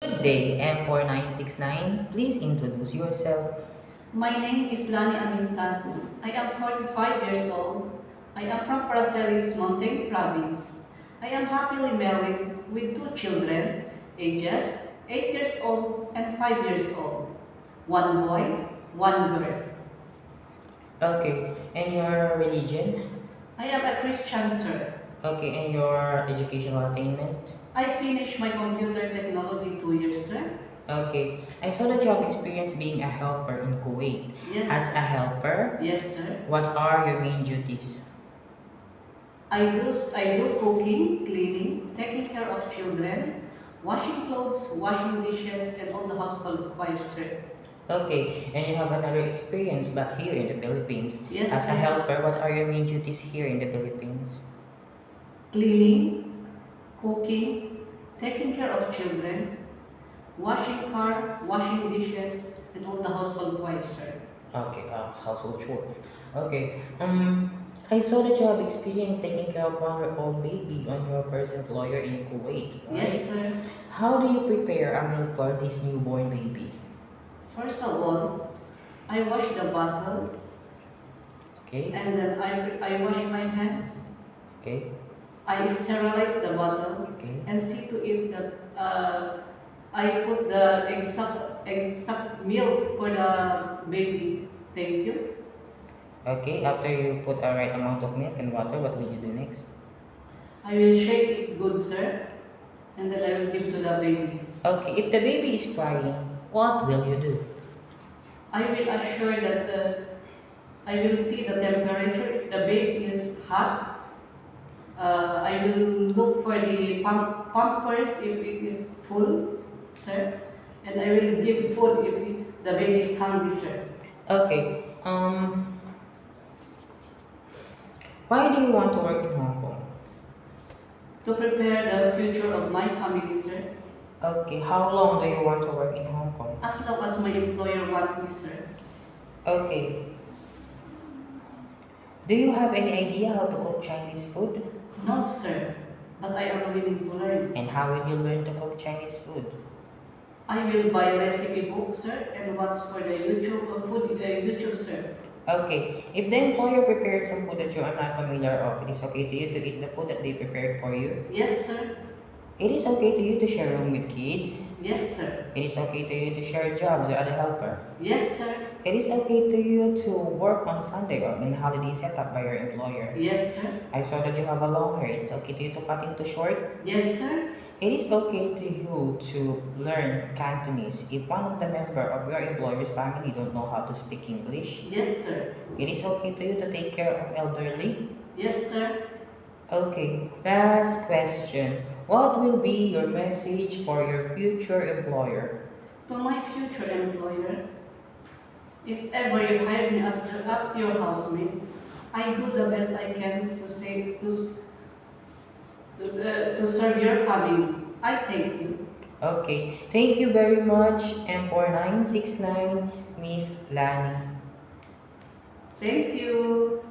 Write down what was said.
Good day, M4969. Please introduce yourself. My name is Lani Amistad. I am 45 years old. I am from Paracelis Mountain Province. I am happily married with two children, ages 8 years old and 5 years old. One boy, one girl. Okay, and your religion? I am a Christian, sir. Okay, and your educational attainment? I finished my computer technology 2 years, sir. Okay, I saw the job experience being a helper in Kuwait. Yes. As a helper, Yes, sir. what are your main duties? I do cooking, cleaning, taking care of children, washing clothes, washing dishes, and all the household chores, sir. Okay, and you have another experience but here in the Philippines. Yes, As a sir. helper, what are your main duties here in the Philippines? Cleaning, cooking, taking care of children, washing car, washing dishes, and all the household chores, sir. Okay, household chores. Okay, I saw the job experience taking care of 1-year-old baby on your first employer in Kuwait, right? Yes, sir. How do you prepare a meal for this newborn baby? First of all, I wash the bottle, Okay, and then I wash my hands. okay, I sterilize the bottle okay. and see to it that I put the exact milk for the baby. Thank you. Okay, after you put a right amount of milk and water, what will you do next? I will shake it good, sir, and then I will give to the baby. Okay, if the baby is crying, what will you do? I will assure that I will see the temperature. If the baby is hot, I will look for the pampers if it is full, sir, and I will give food if the baby is hungry, sir. Okay, why do you want to work in Hong Kong? To prepare the future of my family, sir, Okay, how long do you want to work in Hong Kong? as long as my employer wants me, sir. Okay, do you have any idea how to cook Chinese food? No, sir, but I am willing to learn. And how will you learn to cook Chinese food? I will buy recipe books, sir, and watch for the YouTube, sir. Okay, if the employer prepared some food that you are not familiar of, it is okay to you to eat the food that they prepared for you. Yes, sir. It is okay to you to share room with kids. Yes, sir. It is okay to you to share jobs or other helper. Yes, sir. It is okay to you to work on Sunday or in holiday setup by your employer. Yes, sir. I saw that you have a long hair. It's okay to you to cut it too short. Yes, sir. It is okay to you to learn Cantonese if one of the member of your employer's family don't know how to speak English. Yes, sir. It is okay to you to take care of elderly. Yes, sir. Okay, last question. What will be your message for your future employer? To my future employer, if ever you hire me as your housemate, I do the best I can to say to serve your family. I thank you. Okay, thank you very much, M4969, Miss Lani. Thank you.